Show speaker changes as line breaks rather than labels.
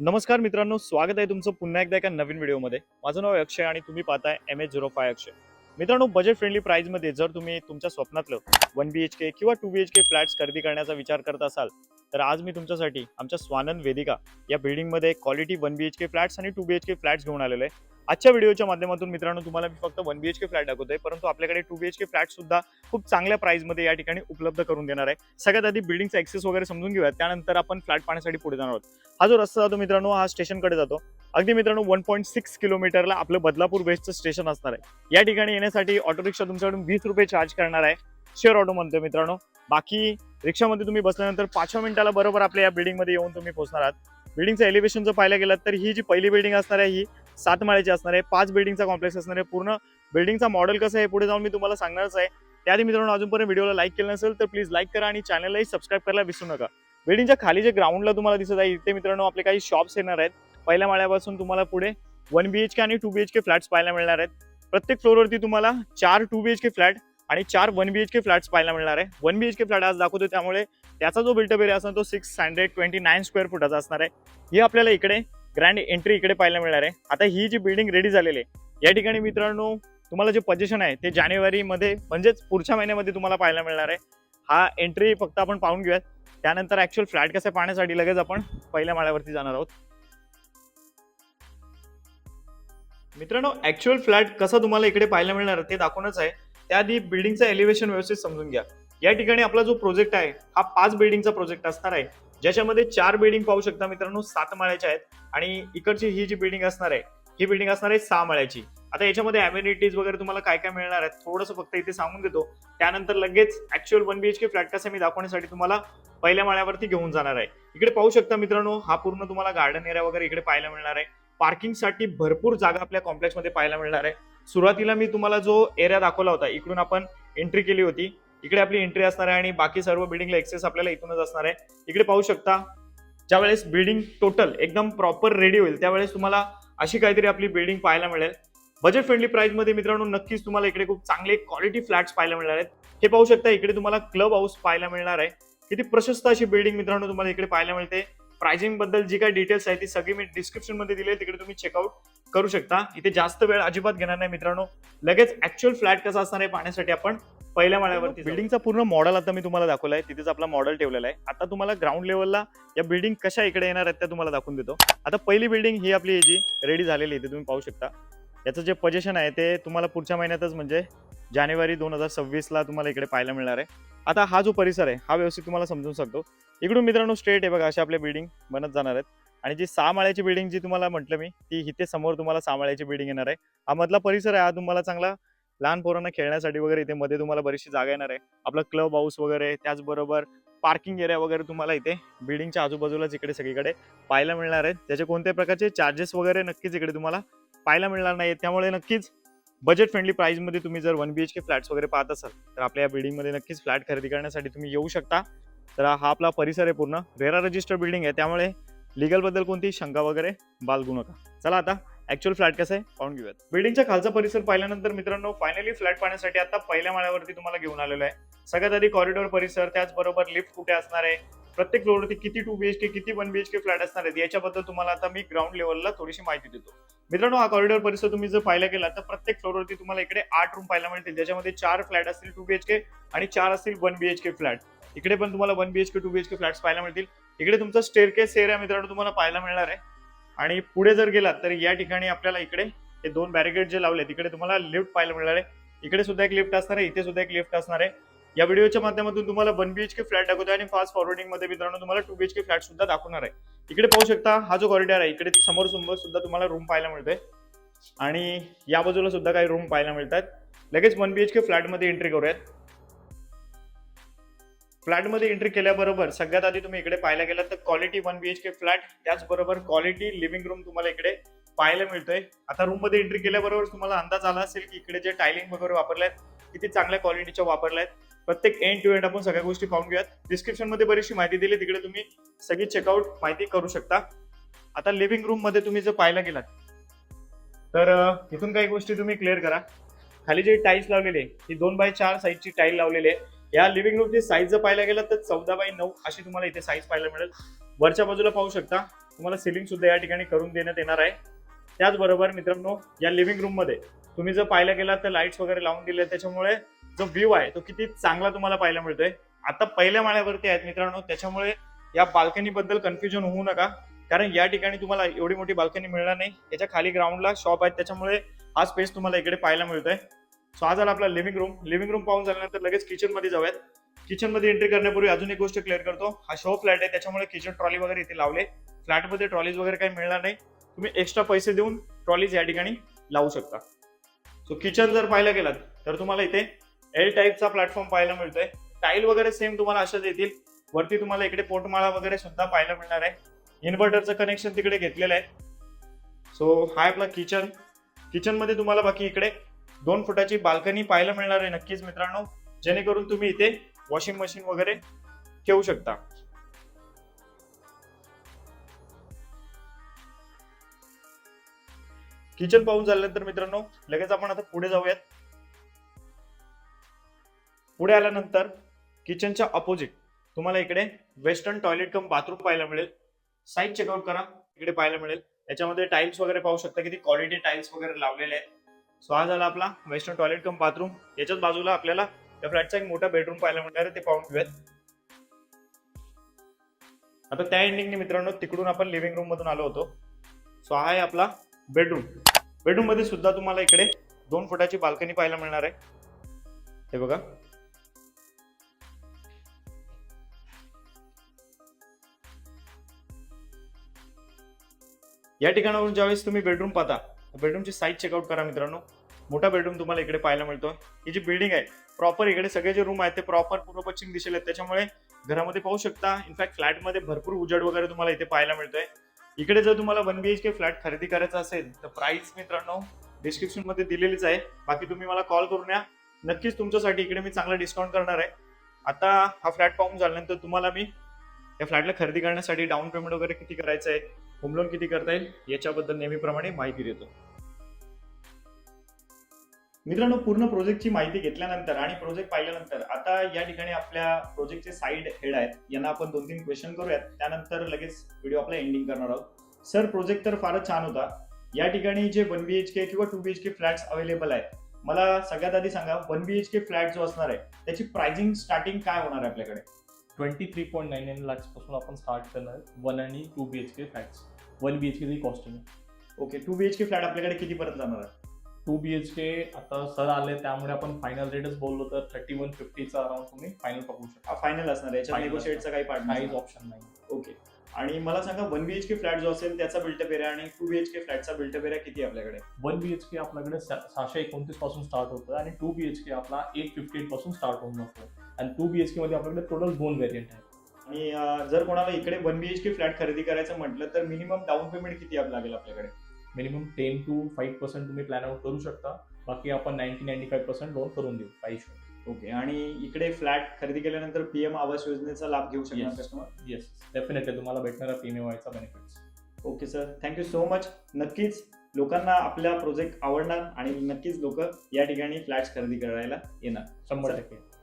नमस्कार मित्रांनो, स्वागत आहे तुमचं पुन्हा एकदा एका नवीन व्हिडिओमध्ये. माझं नाव आहे अक्षय आणि तुम्ही पाहताय MH05 अक्षय. मित्रांनो, बजेट फ्रेंडली प्राइसमध्ये जर तुम्ही तुमच्या स्वप्नातलं 1 BHK किंवा 2 BHK फ्लॅट्स खरेदी करण्याचा विचार करत असाल, तर आज मी तुमच्यासाठी आमच्या स्वानंद वेदिका या बिल्डिंगमध्ये क्वालिटी 1 BHK फ्लॅट्स आणि 2 BHK फ्लॅट्स घेऊन आलेलो आहे. आजच्या व्हिडिओच्या माध्यमातून मित्रांनो तुम्हाला मी फक्त 1 BHK फ्लॅट दाखवतोय, परंतु आपल्याकडे 2 BHK फ्लॅट सुद्धा खूप चांगल्या प्राइसमध्ये या ठिकाणी उपलब्ध करून देणार आहे. सगळ्यात आधी बिल्डिंगचा ॲक्सेस वगैरे समजून घेऊयात, त्यानंतर आपण फ्लॅट पाहण्यासाठी पुढे जाणार आहोत. हा जो रस्ता जातो मित्रांनो, हा स्टेशनकडे जातो. अगदी मित्रांनो 1.6 किलोमीटरला आपलं बदलापूर बेस्टचं स्टेशन असणार आहे. या ठिकाणी येण्यासाठी ऑटो रिक्षा तुमच्याकडून 20 रुपये चार्ज करणार आहे. शेअर ऑटो म्हणतोय मित्रांनो. बाकी रिक्षामध्ये तुम्ही बसल्यानंतर 5 मिनिटाला बरोबर आपल्या या बिल्डिंगमध्ये येऊन तुम्ही पोहोचणार आहात. बिल्डिंगचं एलिव्हेशन जर पाहायला गेलात तर ही जी पहिली बिल्डिंग असणार आहे ही 7 माळ्याची असणार आहे. 5 बिल्डिंगचा कॉम्प्लेक्स असणार आहे. पूर्ण बिल्डिंगचा मॉडेल कसं आहे पुढे जाऊन मी तुम्हाला सांगणारच आहे. त्याआधी मित्रांनो अजूनपर्यंत व्हिडिओला लाईक केलं नसेल तर प्लीज लाईक करा आणि चॅनललाही सबस्क्राईब करायला विसरू नका. बिल्डिंगच्या खाली जे ग्राउंडला तुम्हाला दिसत आहे इथे मित्रांनो आपले काही शॉप्स येणार आहेत. पहिल्या माळ्यापासून तुम्हाला पुढे 1 BHK आणि 2 BHK फ्लॅट्स पाहायला मिळणार आहेत. प्रत्येक फ्लोअरवरती तुम्हाला 4 2 BHK फ्लॅट आणि 4 1 BHK फ्लॅट्स पाहायला मिळणार आहे. 1 BHK फ्लॅट आज दाखवतो त्यामुळे त्याचा जो बिल्टअप एरिया असणार तो 629 स्क्वेअर फुटाचा असणार आहे. ही आपल्याला इकडे ग्रँड एंट्री इकडे पाहायला मिळणार आहे. आता ही जी बिल्डिंग रेडी झालेली आहे या ठिकाणी मित्रांनो तुम्हाला जे पोझिशन आहे ते जानेवारीमध्ये म्हणजेच पुढच्या महिन्यामध्ये तुम्हाला पाहायला मिळणार आहे. हा एंट्री फक्त आपण पाहून घेऊयात. त्यानंतर ऍक्च्युअल फ्लॅट कसं पाहण्यासाठी लगेच आपण पहिल्या माळ्यावरती जाणार आहोत. मित्रांनो ऍक्च्युअल फ्लॅट कसा तुम्हाला इकडे पाहायला मिळणार ते दाखवणच आहे. त्याआधी बिल्डिंगचं एलिव्हेशन व्यवस्थित समजून घ्या. या ठिकाणी आपला जो प्रोजेक्ट आहे हा 5 बिल्डिंगचा प्रोजेक्ट असणार आहे, ज्याच्यामध्ये 4 बिल्डिंग पाहू शकता मित्रांनो 7 माळ्याच्या आहेत आणि इकडची ही जी बिल्डिंग असणार आहे ही बिल्डिंग असणार आहे 6 माळ्याची. आता याच्यामध्ये अम्युनिटीज वगैरे तुम्हाला काय काय मिळणार आहेत थोडंसं फक्त इथे सांगून देतो. त्यानंतर लगेच ऍक्च्युअल 1 BHK फ्लॅट कसं मी दाखवण्यासाठी तुम्हाला पहिल्या माळ्यावरती घेऊन जाणार आहे. इकडे पाहू शकता मित्रांनो हा पूर्ण तुम्हाला गार्डन एरिया वगैरे इकडे पाहायला मिळणार आहे. पार्किंगसाठी भरपूर जागा आपल्या कॉम्प्लेक्समध्ये पाहायला मिळणार आहे. सुरुवातीला मी तुम्हाला जो एरिया दाखवला होता इकडून आपण एंट्री केली होती, इकडे आपली एंट्री असणार आहे आणि बाकी सर्व बिल्डिंगला एक्सेस आपल्याला इथूनच असणार आहे. इकडे पाहू शकता ज्यावेळेस बिल्डिंग टोटल एकदम प्रॉपर रेडी होईल त्यावेळेस तुम्हाला अशी काहीतरी आपली बिल्डिंग पाहायला मिळेल. बजेट फ्रेंडली प्राइस मध्ये मित्रांनो नक्कीच तुम्हाला इकडे खूप चांगले क्वालिटी फ्लॅट्स पाहायला मिळणार आहेत. हे पाहू शकता इकडे तुम्हाला क्लब हाऊस पाहायला मिळणार आहे. किती प्रशस्त अशी बिल्डिंग मित्रांनो तुम्हाला इकडे पाहायला मिळते. प्राइसिंग बद्दल जी काही डिटेल्स आहे ती सगळी मी डिस्क्रिप्शन मध्ये दिली आहे, तिकडे तुम्ही चेकआउट करू शकता. इथे जास्त वेळ अजिबात घेणार नाही मित्रांनो. लगेच ऍक्च्युअल फ्लॅट कसा असणार आहे पाहण्यासाठी आपण पहिल्या माळ्यावरती बिल्डिंगचा पूर्ण मॉडेल आता मी तुम्हाला दाखवला आहे. तिथेच आपला मॉडेल ठेवलेला आहे. आता तुम्हाला ग्राउंड लेवलला या बिल्डिंग कशा इकडे येणार आहेत त्या तुम्हाला दाखवून देतो. आता पहिली बिल्डिंग ही आपली जी रेडी झालेली आहे तुम्ही पाहू शकता. याचं जे पोझिशन आहे ते तुम्हाला पुढच्या महिन्यातच म्हणजे जानेवारी 2026ला तुम्हाला इकडे पाहायला मिळणार आहे. आता हा जो परिसर आहे हा व्यवस्थित तुम्हाला समजून सांगतो. इकडून मित्रांनो स्ट्रेट आहे बघा अशा आपल्या बिल्डिंग बनत जाणार आहेत आणि जी 6 माळ्याची बिल्डिंग जी तुम्हाला म्हटलं मी ती इथे समोर तुम्हाला 6 माळ्याची बिल्डिंग येणार आहे. हा मधला परिसर आहे हा तुम्हाला चांगला लहान पोरांना खेळण्यासाठी वगैरे इथे मध्ये तुम्हाला बरीचशी जागा येणार आहे. आपला क्लब हाऊस वगैरे त्याचबरोबर पार्किंग एरिया वगैरे तुम्हाला इथे बिल्डिंगच्या आजूबाजूलाच इकडे सगळीकडे पाहायला मिळणार आहेत. त्याचे कोणत्याही प्रकारचे चार्जेस वगैरे नक्कीच इकडे तुम्हाला पाहायला मिळणार नाही. त्यामुळे नक्कीच बजेट फ्रेंडली प्राइसमध्ये तुम्ही जर 1 BHK फ्लॅट्स वगैरे पाहत असाल तर आपल्या या बिल्डिंगमध्ये नक्कीच फ्लॅट खरेदी करण्यासाठी तुम्ही येऊ शकता. तर हा आपला परिसर आहे पूर्ण रेरा रजिस्टर बिल्डिंग आहे, त्यामुळे लीगल बद्दल कोणती शंका वगैरे बाळगू नका. चला आता ऍक्च्युअल फ्लॅट कसं आहे पाहून घेऊयात. बिल्डिंगच्या खालचा परिसर पाहिल्यानंतर मित्रांनो फायनली फ्लॅट पाहण्यासाठी आता पहिल्या माळ्यावरती तुम्हाला घेऊन आलेलो आहे. सगळ्यात आधी कॉरिडॉर परिसर, त्याचबरोबर लिफ्ट कुठे असणार आहे, प्रत्येक फ्लोअरवरती किती 2 BHK किती 1 BHK फ्लॅट असणार आहेत याच्याबद्दल तुम्हाला आता मी ग्राउंड लेवलला थोडीशी माहिती देतो. मित्रांनो हा कॉरिडॉर परिसर तुम्ही जर पाहायला गेला तर प्रत्येक फ्लोअरवरती तुम्हाला इकडे 8 रूम पाहायला मिळतील, ज्याच्यामध्ये 4 फ्लॅट असतील 2 BHK आणि 4 असतील 1 BHK फ्लॅट. इकडे पण तुम्हाला 1 BHK 2 BHK फ्लॅट्स पाहायला मिळतील. इकडे तुमचा स्टेअरकेस एरिया मित्रांनो तुम्हाला पाहायला मिळणार आहे आणि पुढे जर गेलात तर या ठिकाणी आपल्याला इकडे हे 2 बॅरिकेड जे लावले तिकडे तुम्हाला लिफ्ट पाहायला मिळणार आहे. इकडे सुद्धा एक लिफ्ट असणार आहे, इथे सुद्धा एक लिफ्ट असणार आहे. या व्हिडिओच्या माध्यमातून तुम्हाला 1 BHK फ्लॅट दाखवतोय आणि फास्ट फॉरवर्डिंग मध्ये मित्रांनो तुम्हाला 2 BHK फ्लॅट सुद्धा दाखवणार आहे. इकडे पाहू शकता हा जो कॉरिडॉर आहे इकडे समोर सुद्धा तुम्हाला रूम पाहायला मिळतोय आणि या बाजूला सुद्धा काही रूम पाहायला मिळतात. लगेच 1 BHK फ्लॅट मध्ये एंट्री करूयात. फ्लॅटमध्ये एंट्री केल्याबरोबर सगळ्यात आधी तुम्ही इकडे पाहायला गेलात तर क्वालिटी 1 BHK फ्लॅट त्याचबरोबर क्वालिटी लिव्हिंग रूम तुम्हाला इकडे पाहायला मिळतोय. आता रूम मध्ये एंट्री केल्याबरोबर तुम्हाला अंदाज आला असेल की इकडे जे टायलिंग वगैरे वापरले आहेत किती चांगल्या क्वालिटीच्या वापरल्या आहेत. प्रत्येक एंड टू एंड आपण सगळ्या गोष्टी पाहून घेऊयात. डिस्क्रिप्शन मध्ये बरीचशी माहिती दिली, तिकडे तुम्ही सगळी चेकआउट माहिती करू शकता. आता लिव्हिंग रूम मध्ये तुम्ही जर पाहायला गेलात तर इथून काही गोष्टी तुम्ही क्लिअर करा. खाली जे टाईल्स लावलेले ही 2x4 साईजची टाईल लावलेली आहे. या लिव्हिंग रूमची साईज जर पाहायला गेलं तर 14x9 अशी तुम्हाला इथे साईज पाहायला मिळेल. वरच्या बाजूला पाहू शकता तुम्हाला सिलिंग सुद्धा या ठिकाणी करून देण्यात येणार आहे. त्याचबरोबर मित्रांनो, या लिव्हिंग रूम मध्ये तुम्ही जर पाहायला गेलात तर लाईट्स वगैरे लावून दिले, त्याच्यामुळे जो व्ह्यू आहे तो किती चांगला तुम्हाला पाहायला मिळतोय. आता पहिल्या माळ्यावरती आहेत मित्रांनो, त्याच्यामुळे या बाल्कनी बद्दल कन्फ्युजन होऊ नका, कारण या ठिकाणी तुम्हाला एवढी मोठी बाल्कनी मिळणार नाही. याच्या खाली ग्राउंडला शॉप आहेत, त्याच्यामुळे हा स्पेस तुम्हाला इकडे पाहायला मिळतोय. सो हा झाला आपला लिव्हिंग रूम पाहून झाल्यानंतर लगेच किचन मध्ये जाऊयात. किचन मध्ये एंट्री करण्यापूर्वी अजून एक गोष्ट क्लिअर करतो. हा शो फ्लॅट आहे, त्याच्यामुळे किचन ट्रॉली वगैरे इथे लावले. फ्लॅटमध्ये ट्रॉलीज वगैरे काही मिळणार नाही, तुम्ही एक्स्ट्रा पैसे देऊन ट्रॉलीज या ठिकाणी लावू शकता. सो किचन जर पाहायला गेलात तर तुम्हाला इथे एल टाईपचा प्लॅटफॉर्म पाहायला मिळतोय. टाईल वगैरे सेम तुम्हाला अशाच येतील. वरती तुम्हाला इकडे पोटमाळा वगैरे सुद्धा पाहायला मिळणार आहे. इन्व्हर्टरचं कनेक्शन तिकडे घेतलेलं आहे. सो हा आपला किचन मध्ये तुम्हाला बाकी इकडे 2 फुटाची बाल्कनी पाहायला मिळणार आहे नक्कीच मित्रांनो, जेणेकरून तुम्ही इथे वॉशिंग मशीन वगैरे ठेवू शकता. किचन पाहून झाल्यानंतर मित्रांनो लगेच आपण आता पुढे जाऊयात. पुढे आल्यानंतर किचनच्या अपोजिट तुम्हाला इकडे वेस्टर्न टॉयलेट कम बाथरूम पाहायला मिळेल. साईड चेकआउट करा, इकडे पाहायला मिळेल. याच्यामध्ये टाइल्स वगैरे पाहू शकता, किती क्वालिटी टाइल्स वगैरे लावलेले आहेत. सो हा झाला आपला वेस्टर्न टॉयलेट कम बाथरूम. याच्याच बाजूला आपल्याला त्या फ्लॅटचा एक मोठा बेडरूम पाहायला मिळणार आहे, ते पाहून घेऊयात. आता त्या एंडिंगने मित्रांनो तिकडून आपण लिव्हिंग रूम मधून आलो होतो. सो हा आहे आपला बेडरूम मध्ये सुद्धा तुम्हाला इकडे 2 फुटाची बाल्कनी पाहायला मिळणार आहे. हे बघा, या ठिकाणावरून ज्यावेळेस तुम्ही बेडरूम पाहता, बेडरूमची साईज चेकआउट करा मित्रांनो. मोठा बेडरूम तुम्हाला इकडे पाहायला मिळतो. ही जी बिल्डिंग आहे प्रॉपर, इकडे सगळे जे रूम आहेत ते प्रॉपर पूर्व पश्चिम दिशेला आहेत, त्याच्यामुळे घरामध्ये पाहू शकता. इनफॅक्ट फ्लॅटमध्ये भरपूर उजेड वगैरे तुम्हाला इथे पाहायला मिळतोय. इकडे जर तुम्हाला 1 BHK फ्लॅट खरेदी करायचा असेल तर प्राइस मित्रांनो डिस्क्रिप्शन मध्ये दिलेलीच आहे. बाकी तुम्ही मला कॉल करून या, नक्कीच तुमच्यासाठी इकडे मी चांगला डिस्काउंट करणार आहे. आता हा फ्लॅट पाहून झाल्यानंतर तुम्हाला मी या फ्लॅटला खरेदी करण्यासाठी डाऊन पेमेंट वगैरे किती करायचं आहे, होम लोन किती करता येईल, याच्याबद्दल नेहमीप्रमाणे माहिती देतो. मित्रांनो, पूर्ण प्रोजेक्टची माहिती घेतल्यानंतर आणि प्रोजेक्ट पाहिल्यानंतर आता या ठिकाणी आपल्या प्रोजेक्टचे साईड हेड आहेत, यांना आपण 2-3 क्वेश्चन करूयात. त्यानंतर लगेच व्हिडिओ आपला एंडिंग करणार आहोत. सर, प्रोजेक्ट तर फारच छान होता. या ठिकाणी जे 1 BHK किंवा 2 BHK फ्लॅट्स अवेलेबल आहेत, मला सगळ्यात आधी सांगा 1 BHK फ्लॅट जो असणार आहे त्याची प्राइसिंग स्टार्टिंग काय होणार आहे आपल्याकडे?
23.99 लाख पासून आपण स्टार्ट करणार 1 आणि 2 BHK फ्लॅट्स. 1 BHK ची कॉस्टिंग.
ओके, 2 BHK फ्लॅट आपल्याकडे किती पर्यंत जाणार आहे?
2 BHK आता सर आले त्यामुळे आपण फायनल रेटच बोललो तर 3150 चा अराउंड तुम्ही फायनल पकडू शकता.
फायनल असणार आहे, याच्यात नेगोशिएटचा काही पार्ट नाही,
ऑप्शन नाही.
ओके, आणि मला सांगा 1 BHK फ्लॅट जो असेल त्याचा बिल्टअप एरिया आणि 2 BHK फ्लॅटचा बिल्टअप एरिया किती आहे आपल्याकडे?
1 BHK आपल्याकडे 629 पासून स्टार्ट होतं आणि 2 BHK आपला 858 पासून स्टार्ट होऊन जातो. आणि 2 BHK मध्ये आपल्याकडे टोटल 2 व्हेरियंट आहेत.
आणि जर कोणाला इकडे 1 BHK फ्लॅट खरेदी करायचं म्हटलं तर मिनिमम डाऊन पेमेंट किती लागेल आपल्याकडे?
मिनिमम 10 to 5% तुम्ही प्लॅन आउट करू शकता. बाकी आपण 90-95% लोन करून देऊ काही इशू.
ओके, आणि इकडे फ्लॅट खरेदी केल्यानंतर PM आवास योजनेचा लाभ घेऊ शकणार कस्टमर?
येस, डेफिनेटली तुम्हाला भेटणारा PMAYचा benefits.
Okay sir, thank you so much. नक्कीच लोकांना आपला प्रोजेक्ट आवडणार आणि नक्कीच लोक या ठिकाणी फ्लॅट्स खरेदी करायला येणार.
100%.